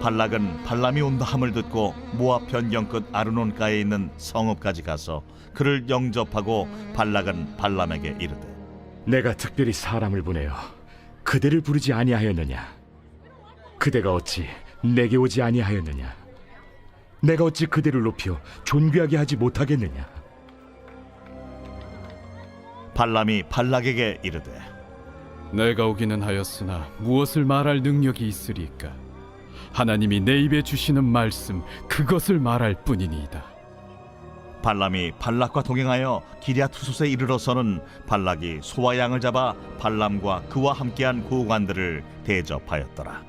발락은 발람이 온다 함을 듣고 모압 변경 끝 아르논가에 있는 성읍까지 가서 그를 영접하고 발락은 발람에게 이르되 내가 특별히 사람을 보내어 그대를 부르지 아니하였느냐? 그대가 어찌 내게 오지 아니하였느냐? 내가 어찌 그대를 높여 존귀하게 하지 못하겠느냐? 발람이 발락에게 이르되 내가 오기는 하였으나 무엇을 말할 능력이 있으리까? 하나님이 내 입에 주시는 말씀 그것을 말할 뿐이니이다. 발람이 발락과 동행하여 기랴투솥에 이르러서는 발락이 소와 양을 잡아 발람과 그와 함께한 구관들을 대접하였더라.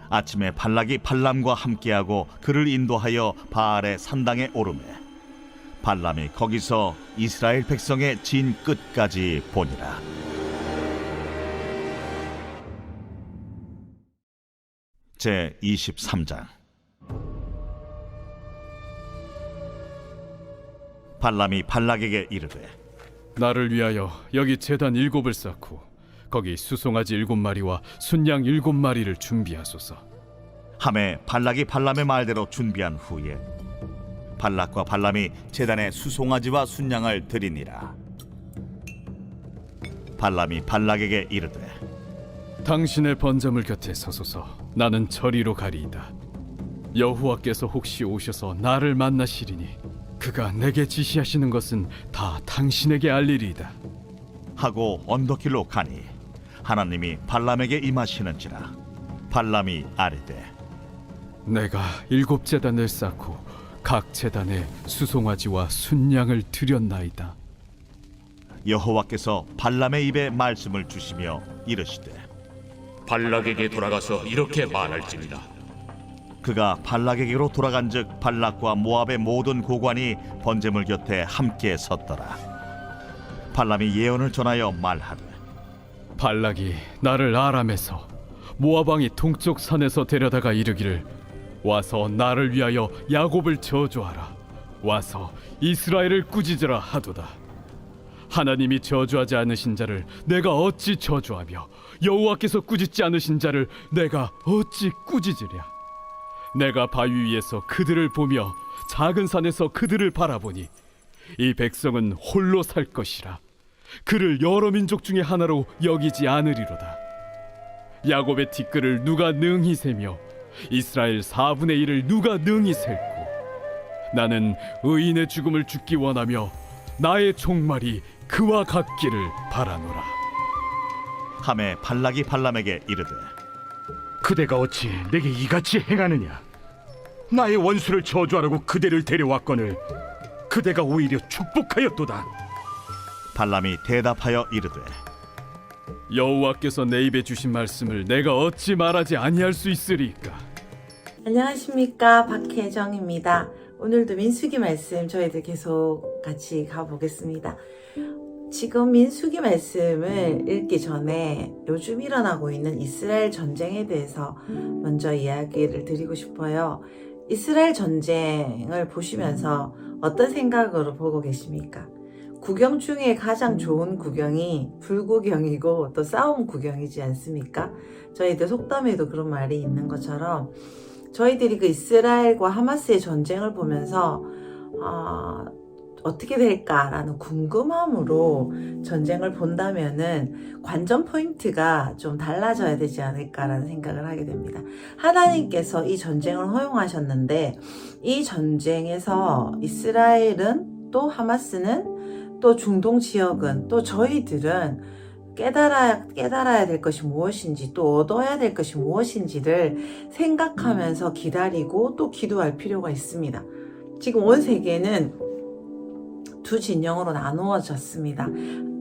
아침에 발락이 발람과 함께하고 그를 인도하여 바알의 산당에 오르매 발람이 거기서 이스라엘 백성의 진 끝까지 보니라. 제 23장. 발람이 발락에게 이르되 나를 위하여 여기 제단 7을 쌓고 거기 수송아지 7마리와 순양 7마리를 준비하소서. 하매 발락이 발람의 말대로 준비한 후에 발락과 발람이 제단에 수송아지와 순양을 드리니라. 발람이 발락에게 이르되 당신의 번제물 곁에 서소서. 나는 저리로 가리이다. 여호와께서 혹시 오셔서 나를 만나시리니 그가 내게 지시하시는 것은 다 당신에게 알리리이다. 하고 언덕길로 가니 하나님이 발람에게 임하시는지라. 발람이 아뢰되 내가 7제단을 쌓고 각 제단에 수송아지와 순양을 드렸나이다. 여호와께서 발람의 입에 말씀을 주시며 이르시되 발락에게 돌아가서 이렇게 말할지니라. 그가 발락에게로 돌아간즉 발락과 모압의 모든 고관이 번제물 곁에 함께 섰더라. 발람이 예언을 전하여 말하되 발락이 나를 아람에서 모압 왕이 동쪽 산에서 데려다가 이르기를 와서 나를 위하여 야곱을 저주하라. 와서 이스라엘을 꾸짖으라 하도다. 하나님이 저주하지 않으신 자를 내가 어찌 저주하며 여호와께서 꾸짖지 않으신 자를 내가 어찌 꾸짖으랴. 내가 바위 위에서 그들을 보며 작은 산에서 그들을 바라보니 이 백성은 홀로 살 것이라. 그를 여러 민족 중에 하나로 여기지 않으리로다. 야곱의 티끌을 누가 능히 세며 이스라엘 4분의 1을 누가 능히 셀고 나는 의인의 죽음을 죽기 원하며 나의 종말이 그와 같기를 바라노라. 하매 발락이 발람에게 이르되 그대가 어찌 내게 이같이 행하느냐? 나의 원수를 저주하라고 그대를 데려왔거늘 그대가 오히려 축복하였도다. 발람이 대답하여 이르되 여호와께서 내 입에 주신 말씀을 내가 어찌 말하지 아니할 수 있으리까? 안녕하십니까, 박혜정입니다. 오늘도 민수기 말씀 저희들 계속 같이 가보겠습니다. 지금 민수기 말씀을 읽기 전에 요즘 일어나고 있는 이스라엘 전쟁에 대해서 먼저 이야기를 드리고 싶어요. 이스라엘 전쟁을 보시면서 어떤 생각으로 보고 계십니까? 구경 중에 가장 좋은 구경이 불구경이고 또 싸움 구경이지 않습니까? 저희들 속담에도 그런 말이 있는 것처럼 저희들이 그 이스라엘과 하마스의 전쟁을 보면서 어떻게 될까라는 궁금함으로 전쟁을 본다면은 관전 포인트가 좀 달라져야 되지 않을까라는 생각을 하게 됩니다. 하나님께서 이 전쟁을 허용하셨는데 이 전쟁에서 이스라엘은 또 하마스는 또 중동 지역은 또 저희들은 깨달아야 될 것이 무엇인지 또 얻어야 될 것이 무엇인지를 생각하면서 기다리고 또 기도할 필요가 있습니다. 지금 온 세계는 두 진영으로 나누어졌습니다.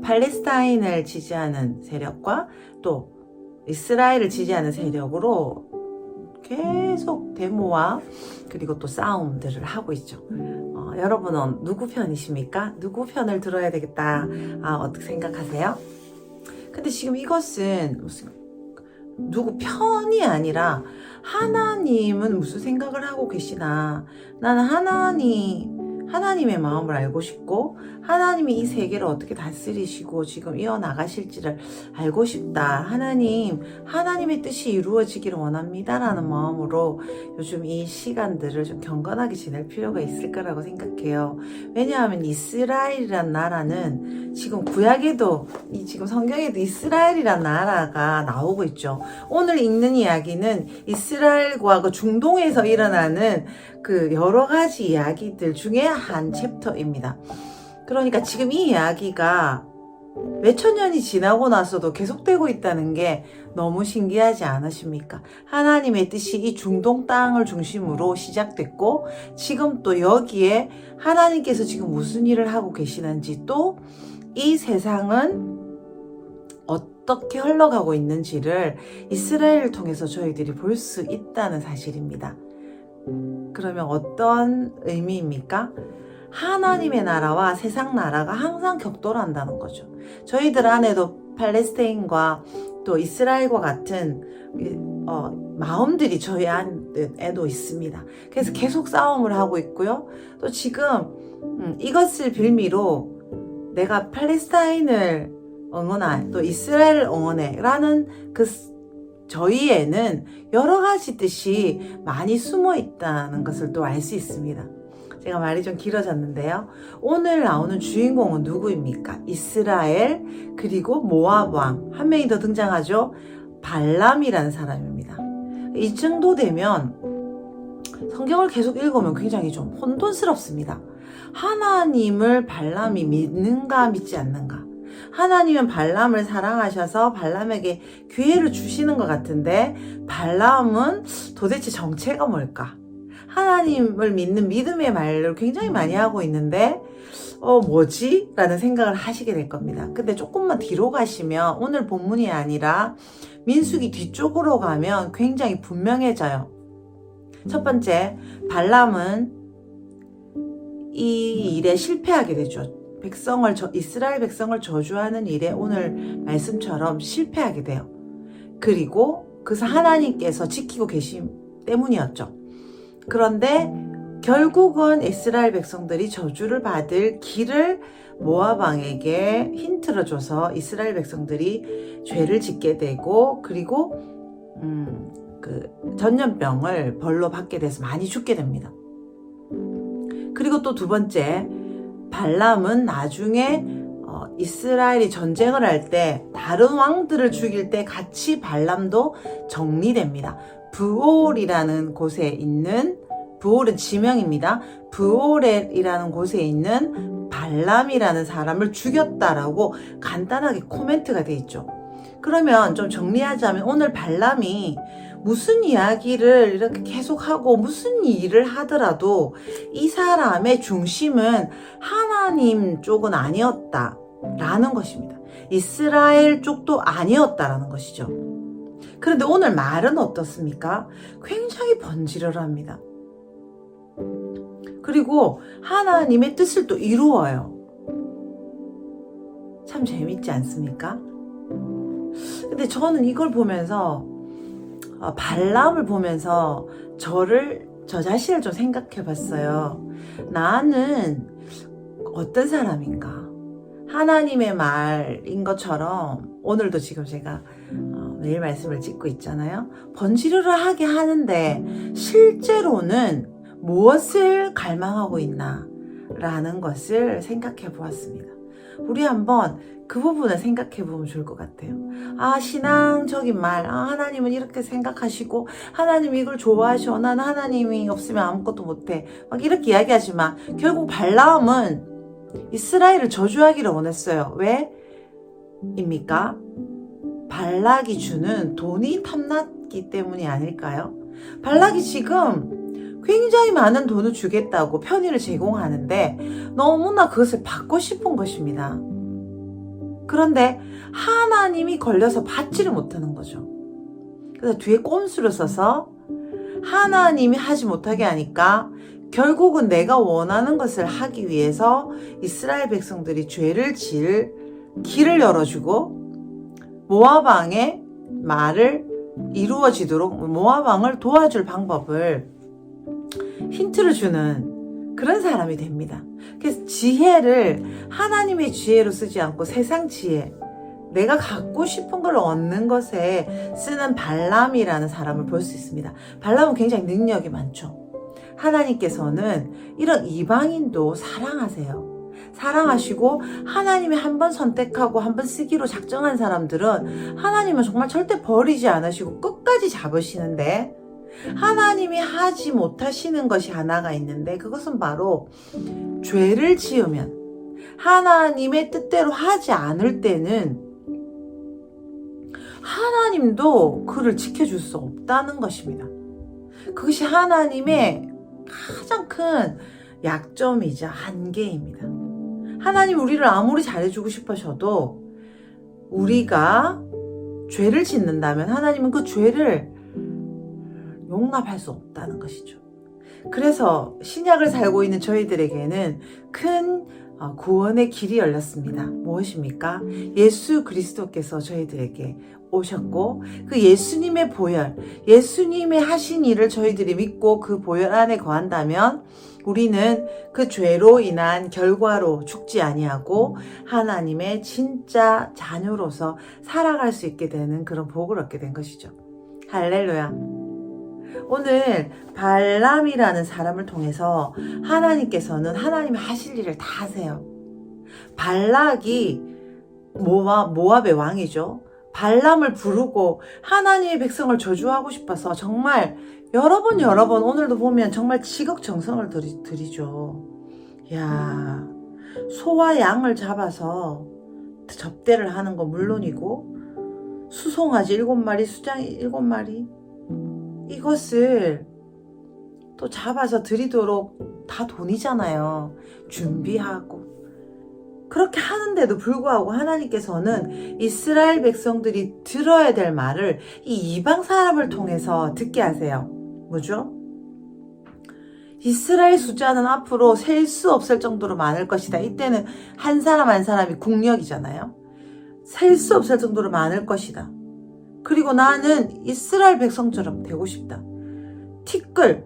팔레스타인을 지지하는 세력과 또 이스라엘을 지지하는 세력으로 계속 데모와 그리고 또 싸움들을 하고 있죠. 여러분은 누구 편이십니까? 누구 편을 들어야 되겠다. 어떻게 생각하세요? 근데 지금 이것은 무슨 누구 편이 아니라 하나님은 무슨 생각을 하고 계시나? 나는 하나님 하나님의 마음을 알고 싶고 하나님이 이 세계를 어떻게 다스리시고 지금 이어나가실지를 알고 싶다. 하나님의 뜻이 이루어지기를 원합니다 라는 마음으로 요즘 이 시간들을 좀 경건하게 지낼 필요가 있을 거라고 생각해요. 왜냐하면 이스라엘이란 나라는 지금 구약에도 지금 성경에도 이스라엘이란 나라가 나오고 있죠. 오늘 읽는 이야기는 이스라엘과 그 중동에서 일어나는 그 여러 가지 이야기들 중에 한 챕터입니다. 그러니까 지금 이 이야기가 몇천 년이 지나고 나서도 계속되고 있다는 게 너무 신기하지 않으십니까? 하나님의 뜻이 이 중동 땅을 중심으로 시작됐고 지금 또 여기에 하나님께서 지금 무슨 일을 하고 계시는지 또 이 세상은 어떻게 흘러가고 있는지를 이스라엘을 통해서 저희들이 볼 수 있다는 사실입니다. 그러면 어떤 의미입니까? 하나님의 나라와 세상 나라가 항상 격돌한다는 거죠. 저희들 안에도 팔레스타인과 또 이스라엘과 같은 마음들이 저희 안에도 있습니다. 그래서 계속 싸움을 하고 있고요. 또 지금 이것을 빌미로 내가 팔레스타인을 응원해 또 이스라엘을 응원해 라는 그 저희에는 여러 가지 뜻이 많이 숨어 있다는 것을 또 알 수 있습니다. 제가 말이 좀 길어졌는데요. 오늘 나오는 주인공은 누구입니까? 이스라엘 그리고 모압 왕 한 명이 더 등장하죠. 발람이라는 사람입니다. 이 정도 되면 성경을 계속 읽으면 굉장히 좀 혼돈스럽습니다. 하나님을 발람이 믿는가 믿지 않는가? 하나님은 발람을 사랑하셔서 발람에게 기회를 주시는 것 같은데 발람은 도대체 정체가 뭘까? 하나님을 믿는 믿음의 말을 굉장히 많이 하고 있는데 뭐지? 라는 생각을 하시게 될 겁니다. 근데 조금만 뒤로 가시면 오늘 본문이 아니라 민수기 뒤쪽으로 가면 굉장히 분명해져요. 첫 번째, 발람은 이 일에 실패하게 되죠. 이스라엘 백성을 저주하는 일에 오늘 말씀처럼 실패하게 돼요. 그리고 그래서 하나님께서 지키고 계심 때문이었죠. 그런데 결국은 이스라엘 백성들이 저주를 받을 길을 모압 왕에게 힌트를 줘서 이스라엘 백성들이 죄를 짓게 되고 그리고 그 전염병을 벌로 받게 돼서 많이 죽게 됩니다. 그리고 또 두 번째, 발람은 나중에 이스라엘이 전쟁을 할 때 다른 왕들을 죽일 때 같이 발람도 정리됩니다. 브올이라는 곳에 있는 브올은 지명입니다. 브올이라는 곳에 있는 발람이라는 사람을 죽였다라고 간단하게 코멘트가 돼 있죠. 그러면 좀 정리하자면 오늘 발람이 무슨 이야기를 이렇게 계속하고 무슨 일을 하더라도 이 사람의 중심은 하나님 쪽은 아니었다라는 것입니다. 이스라엘 쪽도 아니었다라는 것이죠. 그런데 오늘 말은 어떻습니까? 굉장히 번지르르합니다. 그리고 하나님의 뜻을 또 이루어요. 참 재밌지 않습니까? 근데 저는 이걸 보면서 발람을 보면서 저 자신을 좀 생각해 봤어요. 나는 어떤 사람인가? 하나님의 말인 것처럼 오늘도 지금 제가 매일 말씀을 찍고 있잖아요. 번지르르하게 하는데 실제로는 무엇을 갈망하고 있나? 라는 것을 생각해 보았습니다. 우리 한번 그 부분을 생각해 보면 좋을 것 같아요. 신앙적인 말, 하나님은 이렇게 생각하시고 하나님이 이걸 좋아하셔. 나는 하나님이 없으면 아무것도 못해. 막 이렇게 이야기하지만 결국 발람은 이스라엘을 저주하기를 원했어요. 왜? 입니까? 발락이 주는 돈이 탐났기 때문이 아닐까요? 발락이 지금 굉장히 많은 돈을 주겠다고 편의를 제공하는데 너무나 그것을 받고 싶은 것입니다. 그런데 하나님이 걸려서 받지를 못하는 거죠. 그래서 뒤에 꼼수를 써서 하나님이 하지 못하게 하니까 결국은 내가 원하는 것을 하기 위해서 이스라엘 백성들이 죄를 지을 길을 열어주고 모압 왕의 말을 이루어지도록 모압 왕을 도와줄 방법을 힌트를 주는 그런 사람이 됩니다. 그래서 지혜를 하나님의 지혜로 쓰지 않고 세상 지혜, 내가 갖고 싶은 걸 얻는 것에 쓰는 발람이라는 사람을 볼 수 있습니다. 발람은 굉장히 능력이 많죠. 하나님께서는 이런 이방인도 사랑하세요. 사랑하시고 하나님이 한 번 선택하고 한 번 쓰기로 작정한 사람들은 하나님은 정말 절대 버리지 않으시고 끝까지 잡으시는데, 하나님이 하지 못하시는 것이 하나가 있는데, 그것은 바로 죄를 지으면, 하나님의 뜻대로 하지 않을 때는 하나님도 그를 지켜줄 수 없다는 것입니다. 그것이 하나님의 가장 큰 약점이자 한계입니다. 하나님 우리를 아무리 잘해주고 싶으셔도 우리가 죄를 짓는다면 하나님은 그 죄를 용납할 수 없다는 것이죠. 그래서 신약을 살고 있는 저희들에게는 큰 구원의 길이 열렸습니다. 무엇입니까? 예수 그리스도께서 저희들에게 오셨고, 그 예수님의 보혈, 예수님의 하신 일을 저희들이 믿고 그 보혈 안에 거한다면 우리는 그 죄로 인한 결과로 죽지 아니하고 하나님의 진짜 자녀로서 살아갈 수 있게 되는 그런 복을 얻게 된 것이죠. 할렐루야. 오늘 발람이라는 사람을 통해서 하나님께서는 하나님이 하실 일을 다 하세요. 발락이 모압의 왕이죠. 발람을 부르고 하나님의 백성을 저주하고 싶어서 정말 여러 번 오늘도 보면 정말 지극정성을 들이죠. 야, 소와 양을 잡아서 접대를 하는 건 물론이고 수송아지 7마리, 수장이 7마리, 이것을 또 잡아서 드리도록 다 돈이잖아요. 준비하고. 그렇게 하는데도 불구하고 하나님께서는 이스라엘 백성들이 들어야 될 말을 이 이방 사람을 통해서 듣게 하세요. 뭐죠? 이스라엘 숫자는 앞으로 셀 수 없을 정도로 많을 것이다. 이때는 한 사람 한 사람이 국력이잖아요. 셀 수 없을 정도로 많을 것이다. 그리고 나는 이스라엘 백성처럼 되고 싶다. 티끌,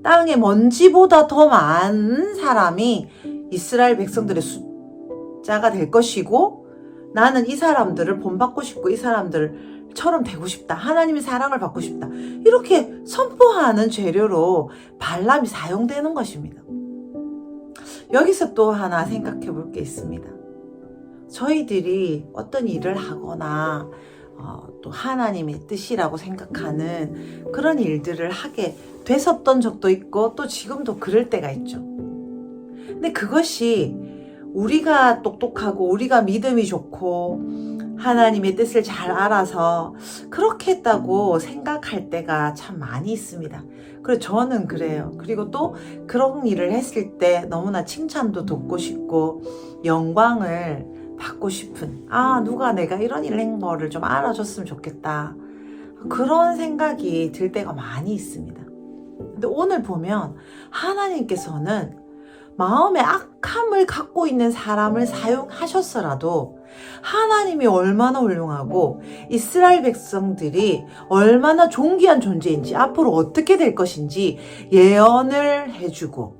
땅의 먼지보다 더 많은 사람이 이스라엘 백성들의 숫자가 될 것이고, 나는 이 사람들을 본받고 싶고 이 사람들처럼 되고 싶다. 하나님의 사랑을 받고 싶다. 이렇게 선포하는 재료로 발람이 사용되는 것입니다. 여기서 또 하나 생각해 볼 게 있습니다. 저희들이 어떤 일을 하거나 또 하나님의 뜻이라고 생각하는 그런 일들을 하게 됐었던 적도 있고 또 지금도 그럴 때가 있죠. 근데 그것이 우리가 똑똑하고 우리가 믿음이 좋고 하나님의 뜻을 잘 알아서 그렇게 했다고 생각할 때가 참 많이 있습니다. 그리고 저는 그래요. 그리고 또 그런 일을 했을 때 너무나 칭찬도 듣고 싶고 영광을 받고 싶은, 누가 내가 이런 일을 한 거를 좀 알아줬으면 좋겠다. 그런 생각이 들 때가 많이 있습니다. 근데 오늘 보면 하나님께서는 마음에 악함을 갖고 있는 사람을 사용하셨어라도 하나님이 얼마나 훌륭하고 이스라엘 백성들이 얼마나 존귀한 존재인지 앞으로 어떻게 될 것인지 예언을 해주고,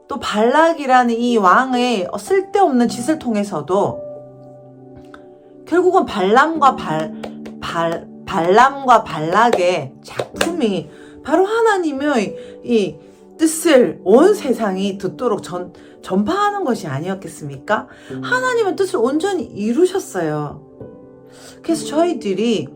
또 발락이라는 이 왕의 쓸데없는 짓을 통해서도 결국은 발람과 발락의 작품이 바로 하나님의 이 뜻을 온 세상이 듣도록 전파하는 것이 아니었겠습니까? 하나님은 뜻을 온전히 이루셨어요. 그래서 저희들이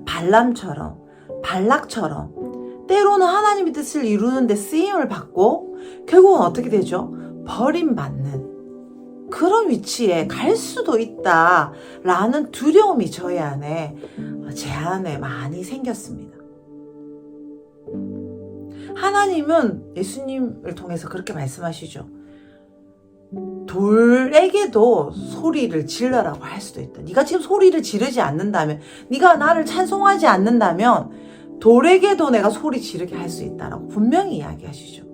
발람처럼, 발락처럼 때로는 하나님의 뜻을 이루는데 쓰임을 받고 결국은 어떻게 되죠? 버림받는 그런 위치에 갈 수도 있다라는 두려움이 저희 안에, 제 안에 많이 생겼습니다. 하나님은 예수님을 통해서 그렇게 말씀하시죠. 돌에게도 소리를 질러라고 할 수도 있다. 네가 지금 소리를 지르지 않는다면, 네가 나를 찬송하지 않는다면 돌에게도 내가 소리 지르게 할 수 있다라고 분명히 이야기하시죠.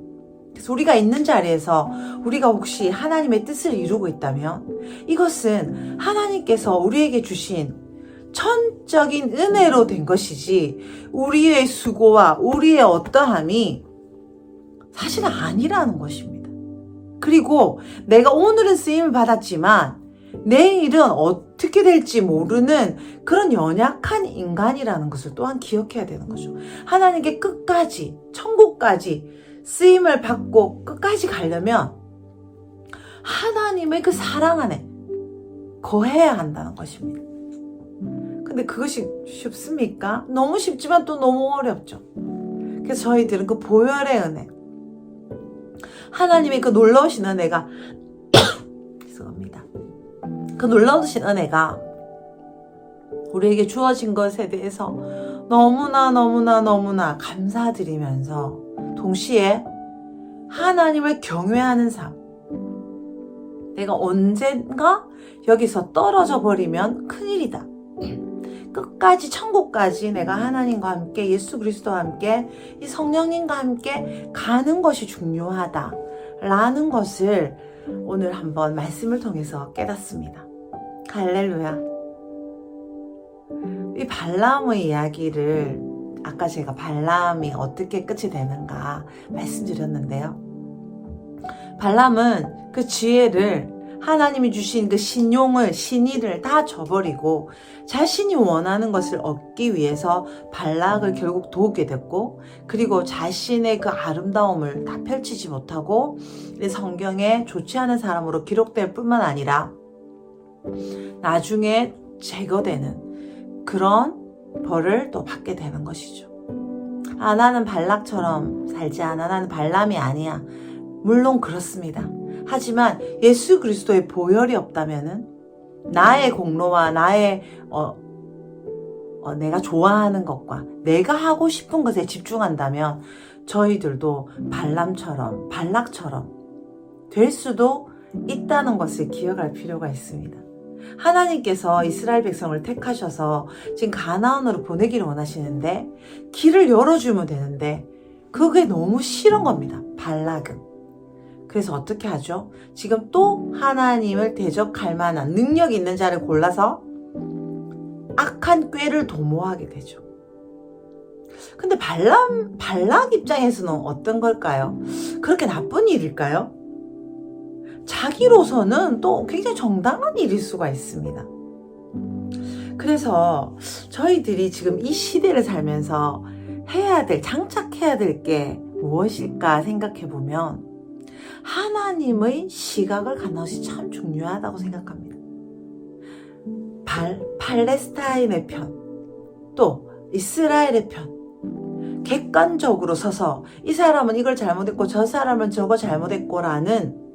그래서 우리가 있는 자리에서 우리가 혹시 하나님의 뜻을 이루고 있다면 이것은 하나님께서 우리에게 주신 천적인 은혜로 된 것이지 우리의 수고와 우리의 어떠함이 사실은 아니라는 것입니다. 그리고 내가 오늘은 쓰임을 받았지만 내일은 어떻게 될지 모르는 그런 연약한 인간이라는 것을 또한 기억해야 되는 거죠. 하나님께 끝까지, 천국까지 쓰임을 받고 끝까지 가려면 하나님의 그 사랑 안에 거해야 한다는 것입니다. 근데 그것이 쉽습니까? 너무 쉽지만 또 너무 어렵죠. 그래서 저희들은 그 보혈의 은혜, 하나님의 그 놀라우신 은혜가 죄송합니다. 그 놀라우신 은혜가 우리에게 주어진 것에 대해서 너무나 감사드리면서 동시에 하나님을 경외하는 삶, 내가 언젠가 여기서 떨어져 버리면 큰일이다. 끝까지 천국까지 내가 하나님과 함께 예수 그리스도와 함께 이 성령님과 함께 가는 것이 중요하다라는 것을 오늘 한번 말씀을 통해서 깨닫습니다. 할렐루야. 이 발람의 이야기를 아까 제가 발람이 어떻게 끝이 되는가 말씀드렸는데요. 발람은 그 지혜를 하나님이 주신 그 신의를 다 저버리고 자신이 원하는 것을 얻기 위해서 발락을 결국 도우게 됐고, 그리고 자신의 그 아름다움을 다 펼치지 못하고 성경에 좋지 않은 사람으로 기록될 뿐만 아니라 나중에 제거되는 그런 벌을 또 받게 되는 것이죠. 나는 발락처럼 살지 않아. 나는 발람이 아니야. 물론 그렇습니다. 하지만 예수 그리스도의 보혈이 없다면은 나의 공로와 나의 내가 좋아하는 것과 내가 하고 싶은 것에 집중한다면 저희들도 발락처럼 될 수도 있다는 것을 기억할 필요가 있습니다. 하나님께서 이스라엘 백성을 택하셔서 지금 가나안으로 보내기를 원하시는데 길을 열어주면 되는데 그게 너무 싫은 겁니다. 발락은. 그래서 어떻게 하죠? 지금 또 하나님을 대적할 만한 능력 있는 자를 골라서 악한 꾀를 도모하게 되죠. 근데 발락 입장에서는 어떤 걸까요? 그렇게 나쁜 일일까요? 자기로서는 또 굉장히 정당한 일일 수가 있습니다. 그래서 저희들이 지금 이 시대를 살면서 장착해야 될 게 무엇일까 생각해 보면 하나님의 시각을 갖는 것이 참 중요하다고 생각합니다. 팔레스타인의 편, 또 이스라엘의 편, 객관적으로 서서 이 사람은 이걸 잘못했고 저 사람은 저거 잘못했고라는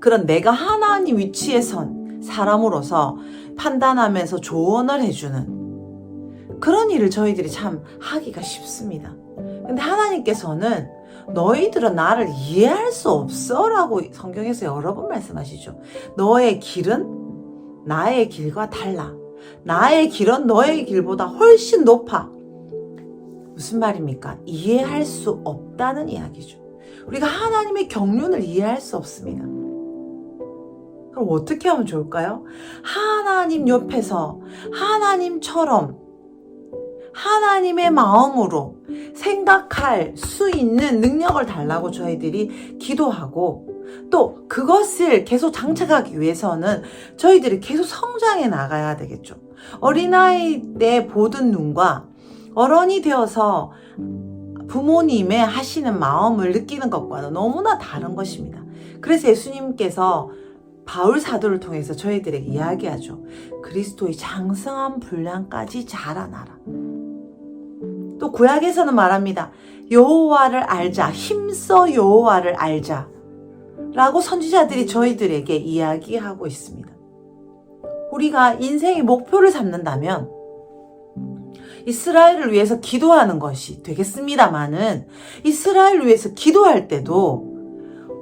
그런 내가 하나님 위치에 선 사람으로서 판단하면서 조언을 해주는 그런 일을 저희들이 참 하기가 쉽습니다. 근데 하나님께서는 너희들은 나를 이해할 수 없어 라고 성경에서 여러 번 말씀하시죠. 너의 길은 나의 길과 달라. 나의 길은 너의 길보다 훨씬 높아. 무슨 말입니까? 이해할 수 없다는 이야기죠. 우리가 하나님의 경륜을 이해할 수 없습니다. 그럼 어떻게 하면 좋을까요? 하나님 옆에서 하나님처럼 하나님의 마음으로 생각할 수 있는 능력을 달라고 저희들이 기도하고, 또 그것을 계속 장착하기 위해서는 저희들이 계속 성장해 나가야 되겠죠. 어린아이 때 보던 눈과 어른이 되어서 부모님의 하시는 마음을 느끼는 것과는 너무나 다른 것입니다. 그래서 예수님께서 바울 사도를 통해서 저희들에게 이야기하죠. 그리스도의 장성한 분량까지 자라나라. 또 구약에서는 말합니다. 여호와를 알자, 힘써 여호와를 알자 라고 선지자들이 저희들에게 이야기하고 있습니다. 우리가 인생의 목표를 삼는다면 이스라엘을 위해서 기도하는 것이 되겠습니다만은, 이스라엘을 위해서 기도할 때도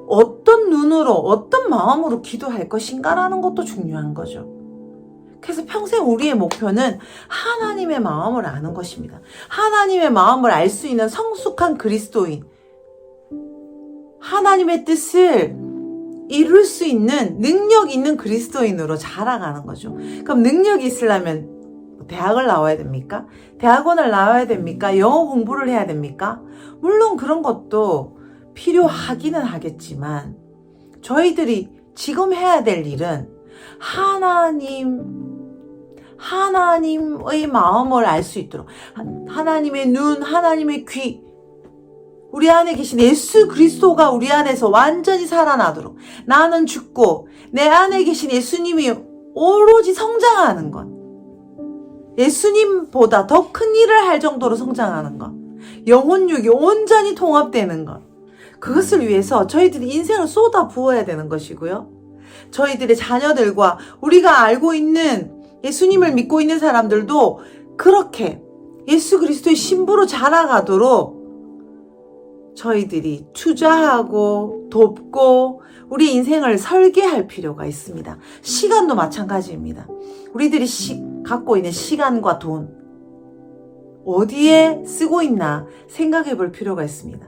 어떤 눈으로 어떤 마음으로 기도할 것인가라는 것도 중요한 거죠. 그래서 평생 우리의 목표는 하나님의 마음을 아는 것입니다. 하나님의 마음을 알 수 있는 성숙한 그리스도인, 하나님의 뜻을 이룰 수 있는 능력 있는 그리스도인으로 자라가는 거죠. 그럼 능력이 있으려면 대학을 나와야 됩니까? 대학원을 나와야 됩니까? 영어 공부를 해야 됩니까? 물론 그런 것도 필요하기는 하겠지만 저희들이 지금 해야 될 일은 하나님의 마음을 알 수 있도록 하나님의 눈, 하나님의 귀, 우리 안에 계신 예수 그리스도가 우리 안에서 완전히 살아나도록 나는 죽고 내 안에 계신 예수님이 오로지 성장하는 것, 예수님보다 더 큰 일을 할 정도로 성장하는 것, 영혼육이 온전히 통합되는 것, 그것을 위해서 저희들이 인생을 쏟아 부어야 되는 것이고요. 저희들의 자녀들과 우리가 알고 있는 예수님을 믿고 있는 사람들도 그렇게 예수 그리스도의 신부로 자라가도록 저희들이 투자하고 돕고 우리 인생을 설계할 필요가 있습니다. 시간도 마찬가지입니다. 우리들이 갖고 있는 시간과 돈 어디에 쓰고 있나 생각해 볼 필요가 있습니다.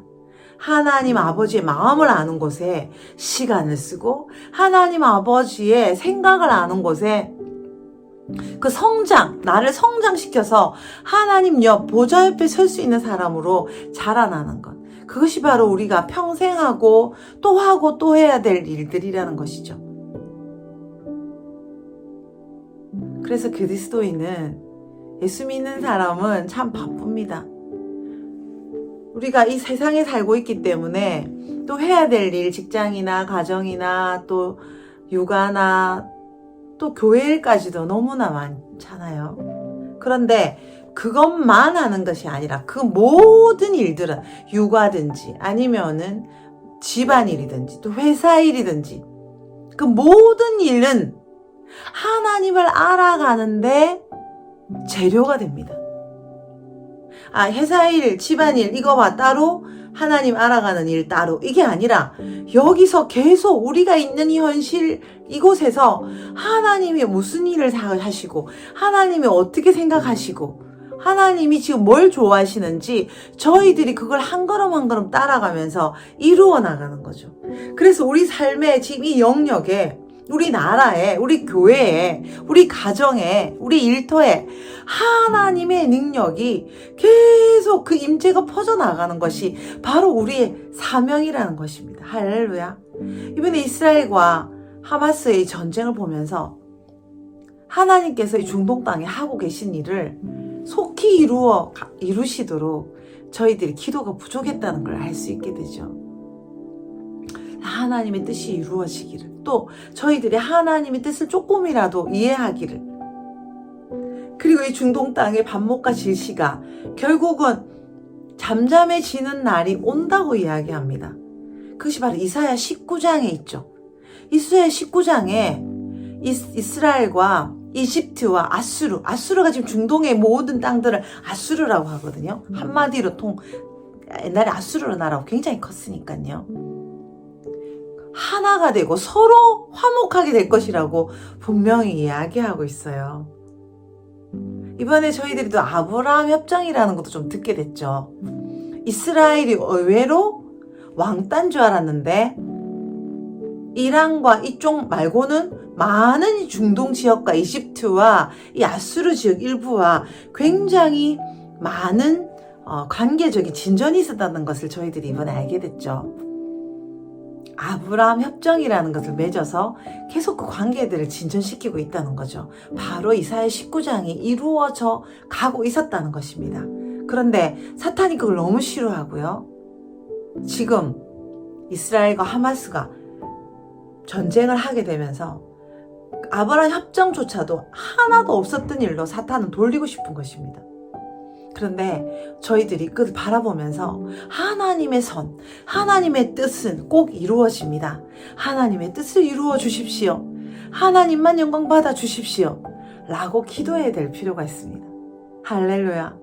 하나님 아버지의 마음을 아는 곳에 시간을 쓰고 하나님 아버지의 생각을 아는 곳에 그 나를 성장시켜서 하나님 옆 보좌 옆에 설 수 있는 사람으로 자라나는 것, 그것이 바로 우리가 평생 하고 또 해야 될 일들이라는 것이죠. 그래서 그리스도인은, 예수 믿는 사람은 참 바쁩니다. 우리가 이 세상에 살고 있기 때문에 또 해야 될 일, 직장이나 가정이나 또 육아나 또 교회 일까지도 너무나 많잖아요. 그런데 그것만 하는 것이 아니라 그 모든 일들은, 육아든지 아니면은 집안일이든지 또 회사 일이든지 그 모든 일은 하나님을 알아가는데 재료가 됩니다. 회사 일, 집안일 이거와 따로, 하나님 알아가는 일 따로, 이게 아니라 여기서 계속 우리가 있는 이 현실 이곳에서 하나님이 무슨 일을 하시고 하나님이 어떻게 생각하시고 하나님이 지금 뭘 좋아하시는지 저희들이 그걸 한 걸음 한 걸음 따라가면서 이루어 나가는 거죠. 그래서 우리 삶의 지금 이 영역에, 우리 나라에, 우리 교회에, 우리 가정에, 우리 일터에 하나님의 능력이 계속 그 임재가 퍼져나가는 것이 바로 우리의 사명이라는 것입니다. 할렐루야. 이번에 이스라엘과 하마스의 전쟁을 보면서 하나님께서 이 중동 땅에 하고 계신 일을 속히 이루시도록 저희들이 기도가 부족했다는 걸 알 수 있게 되죠. 하나님의 뜻이 이루어지기를, 또 저희들이 하나님의 뜻을 조금이라도 이해하기를, 그리고 이 중동 땅의 반목과 질시가 결국은 잠잠해지는 날이 온다고 이야기합니다. 그것이 바로 이사야 19장에 있죠. 이사야 19장에 이스라엘과 이집트와 아수르가 지금 중동의 모든 땅들을 아수르라고 하거든요. 한마디로 옛날에 아수르 나라가 굉장히 컸으니까요. 하나가 되고 서로 화목하게 될 것이라고 분명히 이야기하고 있어요. 이번에 저희들이 또 아브라함 협정이라는 것도 좀 듣게 됐죠. 이스라엘이 의외로 왕따인 줄 알았는데 이란과 이쪽 말고는 많은 중동 지역과 이집트와 이 아수르 지역 일부와 굉장히 많은 관계적인 진전이 있었다는 것을 저희들이 이번에 알게 됐죠. 아브라함 협정이라는 것을 맺어서 계속 그 관계들을 진전시키고 있다는 거죠. 바로 이사야 19장이 이루어져 가고 있었다는 것입니다. 그런데 사탄이 그걸 너무 싫어하고요. 지금 이스라엘과 하마스가 전쟁을 하게 되면서 아브라함 협정조차도 하나도 없었던 일로 사탄은 돌리고 싶은 것입니다. 그런데 저희들이 그걸 바라보면서 하나님의 선, 하나님의 뜻은 꼭 이루어집니다. 하나님의 뜻을 이루어 주십시오. 하나님만 영광 받아 주십시오. 라고 기도해야 될 필요가 있습니다. 할렐루야.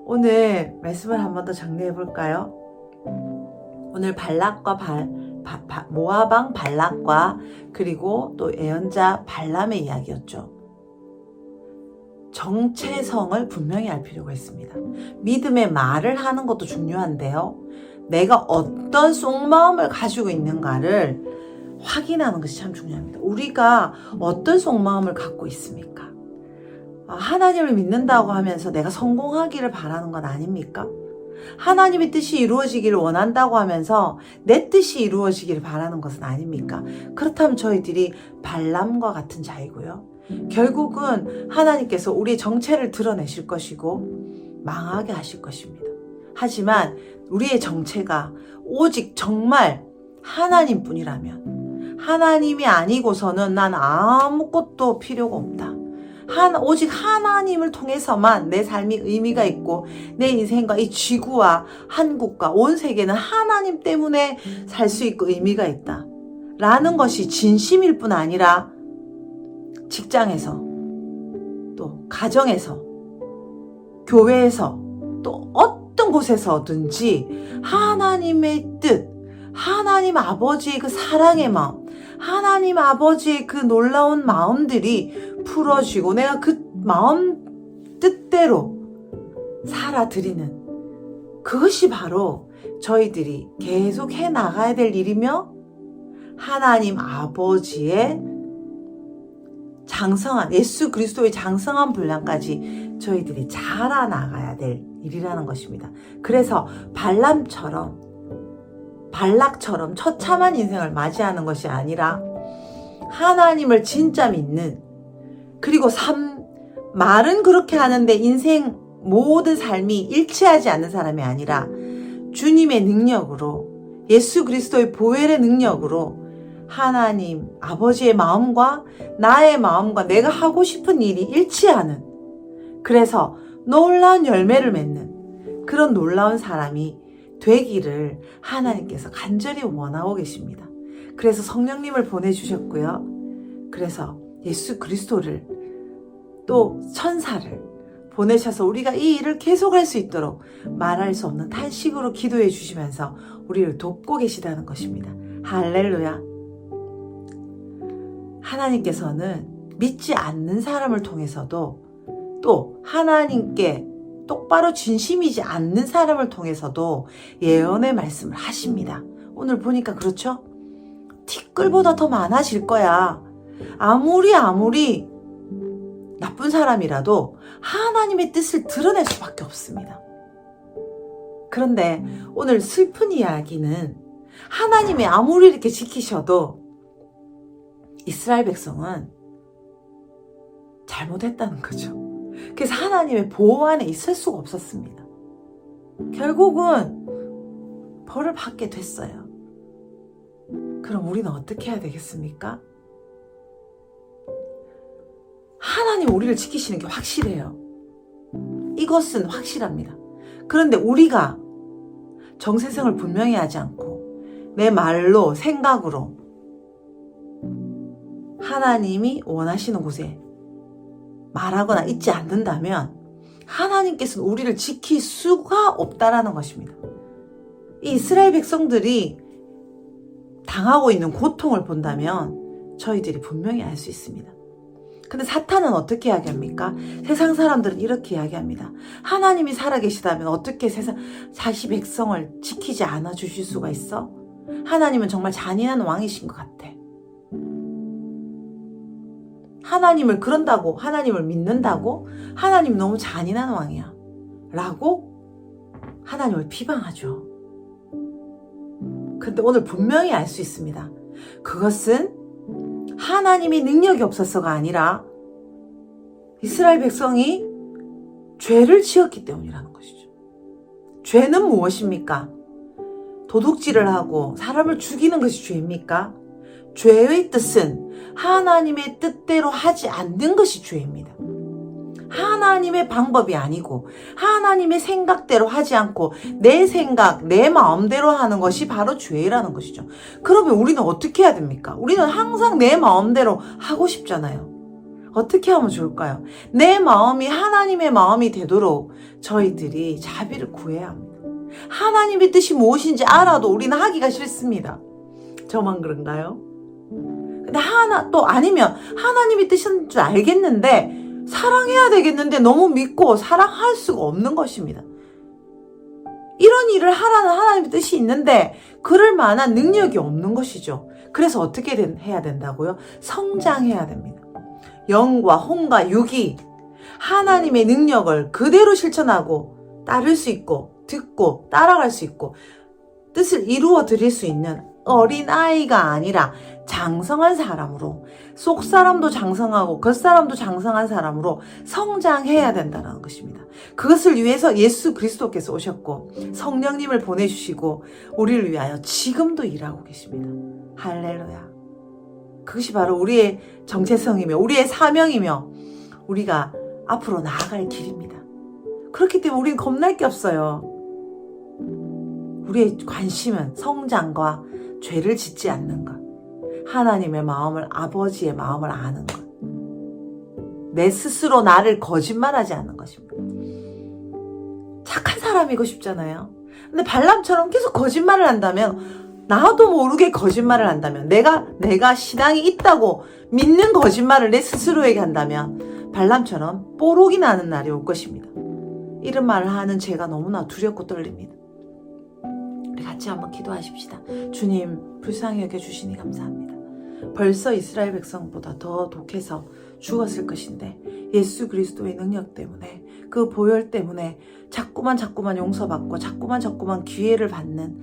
오늘 말씀을 한 번 더 정리해 볼까요? 오늘 발락과 모아방 발락과 그리고 또 예언자 발람의 이야기였죠. 정체성을 분명히 알 필요가 있습니다. 믿음의 말을 하는 것도 중요한데요. 내가 어떤 속마음을 가지고 있는가를 확인하는 것이 참 중요합니다. 우리가 어떤 속마음을 갖고 있습니까? 하나님을 믿는다고 하면서 내가 성공하기를 바라는 건 아닙니까? 하나님의 뜻이 이루어지기를 원한다고 하면서 내 뜻이 이루어지기를 바라는 것은 아닙니까? 그렇다면 저희들이 발람과 같은 자이고요. 결국은 하나님께서 우리의 정체를 드러내실 것이고 망하게 하실 것입니다. 하지만 우리의 정체가 오직 정말 하나님뿐이라면, 하나님이 아니고서는 난 아무것도 필요가 없다. 오직 하나님을 통해서만 내 삶이 의미가 있고 내 인생과 이 지구와 한국과 온 세계는 하나님 때문에 살 수 있고 의미가 있다 라는 것이 진심일 뿐 아니라 직장에서, 또 가정에서, 교회에서, 또 어떤 곳에서든지 하나님의 뜻, 하나님 아버지의 그 사랑의 마음, 하나님 아버지의 그 놀라운 마음들이 풀어지고 내가 그 마음 뜻대로 살아드리는, 그것이 바로 저희들이 계속 해 나가야 될 일이며 하나님 아버지의 장성한, 예수 그리스도의 장성한 분량까지 저희들이 자라나가야 될 일이라는 것입니다. 그래서 발락처럼 처참한 인생을 맞이하는 것이 아니라 하나님을 진짜 믿는, 그리고 말은 그렇게 하는데 인생 모든 삶이 일치하지 않는 사람이 아니라 주님의 능력으로, 예수 그리스도의 보혈의 능력으로 하나님 아버지의 마음과 나의 마음과 내가 하고 싶은 일이 일치하는, 그래서 놀라운 열매를 맺는 그런 놀라운 사람이 되기를 하나님께서 간절히 원하고 계십니다. 그래서 성령님을 보내주셨고요. 그래서 예수 그리스도를, 또 천사를 보내셔서 우리가 이 일을 계속할 수 있도록 말할 수 없는 탄식으로 기도해 주시면서 우리를 돕고 계시다는 것입니다. 할렐루야. 하나님께서는 믿지 않는 사람을 통해서도, 또 하나님께 똑바로 진심이지 않는 사람을 통해서도 예언의 말씀을 하십니다. 오늘 보니까 그렇죠? 티끌보다 더 많아질 거야. 아무리 나쁜 사람이라도 하나님의 뜻을 드러낼 수밖에 없습니다. 그런데 오늘 슬픈 이야기는 하나님이 아무리 이렇게 지키셔도 이스라엘 백성은 잘못했다는 거죠. 그래서 하나님의 보호 안에 있을 수가 없었습니다. 결국은 벌을 받게 됐어요. 그럼 우리는 어떻게 해야 되겠습니까? 하나님 우리를 지키시는 게 확실해요. 이것은 확실합니다. 그런데 우리가 정체성을 분명히 하지 않고 내 말로, 생각으로 하나님이 원하시는 곳에 말하거나 있지 않는다면 하나님께서는 우리를 지킬 수가 없다라는 것입니다. 이 이스라엘 백성들이 당하고 있는 고통을 본다면 저희들이 분명히 알 수 있습니다. 근데 사탄은 어떻게 이야기합니까? 세상 사람들은 이렇게 이야기합니다. 하나님이 살아계시다면 어떻게 자기 백성을 지키지 않아 주실 수가 있어? 하나님은 정말 잔인한 왕이신 것 같아. 하나님을 그런다고, 하나님을 믿는다고 하나님 너무 잔인한 왕이야 라고 하나님을 비방하죠. 근데 오늘 분명히 알 수 있습니다. 그것은 하나님이 능력이 없어서가 아니라 이스라엘 백성이 죄를 지었기 때문이라는 것이죠. 죄는 무엇입니까? 도둑질을 하고 사람을 죽이는 것이 죄입니까? 죄의 뜻은 하나님의 뜻대로 하지 않는 것이 죄입니다. 하나님의 방법이 아니고 하나님의 생각대로 하지 않고 내 생각, 내 마음대로 하는 것이 바로 죄라는 것이죠. 그러면 우리는 어떻게 해야 됩니까? 우리는 항상 내 마음대로 하고 싶잖아요. 어떻게 하면 좋을까요? 내 마음이 하나님의 마음이 되도록 저희들이 자비를 구해야 합니다. 하나님의 뜻이 무엇인지 알아도 우리는 하기가 싫습니다. 저만 그런가요? 근데 또 아니면 하나님의 뜻인 줄 알겠는데 사랑해야 되겠는데 너무 믿고 사랑할 수가 없는 것입니다. 이런 일을 하라는 하나님의 뜻이 있는데 그럴 만한 능력이 없는 것이죠. 그래서 어떻게 해야 된다고요? 성장해야 됩니다. 영과 혼과 육이 하나님의 능력을 그대로 실천하고 따를 수 있고 듣고 따라갈 수 있고 뜻을 이루어 드릴 수 있는 어린아이가 아니라 장성한 사람으로, 속사람도 장성하고 겉사람도 장성한 사람으로 성장해야 된다는 것입니다. 그것을 위해서 예수 그리스도께서 오셨고 성령님을 보내주시고 우리를 위하여 지금도 일하고 계십니다. 할렐루야. 그것이 바로 우리의 정체성이며 우리의 사명이며 우리가 앞으로 나아갈 길입니다. 그렇기 때문에 우리는 겁날 게 없어요. 우리의 관심은 성장과 죄를 짓지 않는 것, 하나님의 마음을, 아버지의 마음을 아는 것, 내 스스로 나를 거짓말하지 않는 것입니다. 착한 사람이고 싶잖아요. 근데 발람처럼 계속 거짓말을 한다면, 나도 모르게 거짓말을 한다면, 내가 신앙이 있다고 믿는 거짓말을 내 스스로에게 한다면 발람처럼 뽀록이 나는 날이 올 것입니다. 이런 말을 하는 제가 너무나 두렵고 떨립니다. 우리 같이 한번 기도하십시다. 주님, 불쌍히 여겨주시니 감사합니다. 벌써 이스라엘 백성보다 더 독해서 죽었을 것인데 예수 그리스도의 능력 때문에, 그 보혈 때문에 자꾸만 용서받고 자꾸만 기회를 받는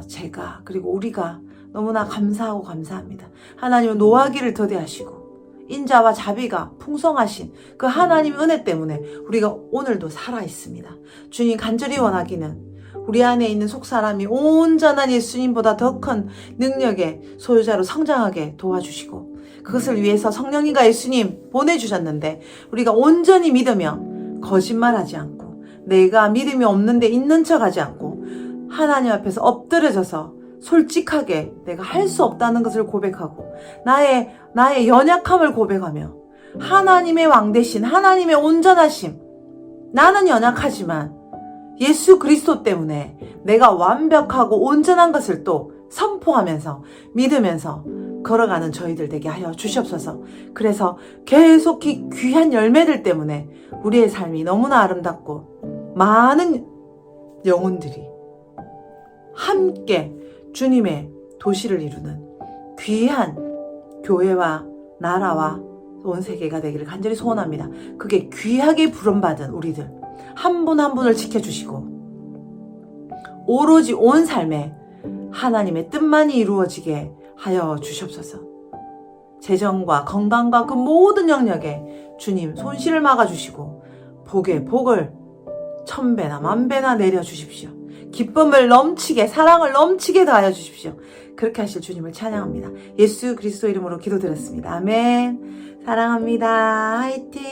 제가, 그리고 우리가 너무나 감사하고 감사합니다. 하나님은 노하기를 더디하시고 인자와 자비가 풍성하신 그 하나님의 은혜 때문에 우리가 오늘도 살아있습니다. 주님, 간절히 원하기는 우리 안에 있는 속사람이 온전한 예수님보다 더 큰 능력의 소유자로 성장하게 도와주시고, 그것을 위해서 성령님과 예수님 보내주셨는데 우리가 온전히 믿으며 거짓말하지 않고, 내가 믿음이 없는데 있는 척하지 않고, 하나님 앞에서 엎드려져서 솔직하게 내가 할 수 없다는 것을 고백하고 나의 연약함을 고백하며 하나님의 왕 대신 하나님의 온전하심, 나는 연약하지만 예수 그리스도 때문에 내가 완벽하고 온전한 것을 또 선포하면서 믿으면서 걸어가는 저희들 되게 하여 주시옵소서. 그래서 계속 귀한 열매들 때문에 우리의 삶이 너무나 아름답고 많은 영혼들이 함께 주님의 도시를 이루는 귀한 교회와 나라와 온 세계가 되기를 간절히 소원합니다. 그게 귀하게 부름받은 우리들 한 분 한 분을 지켜주시고 오로지 온 삶에 하나님의 뜻만이 이루어지게 하여 주시옵소서. 재정과 건강과 그 모든 영역에 주님 손실을 막아주시고 복에 복을 1000배나 1000배나 내려주십시오. 기쁨을 넘치게, 사랑을 넘치게 더하여 주십시오. 그렇게 하실 주님을 찬양합니다. 예수 그리스도 이름으로 기도드렸습니다. 아멘. 사랑합니다. 화이팅.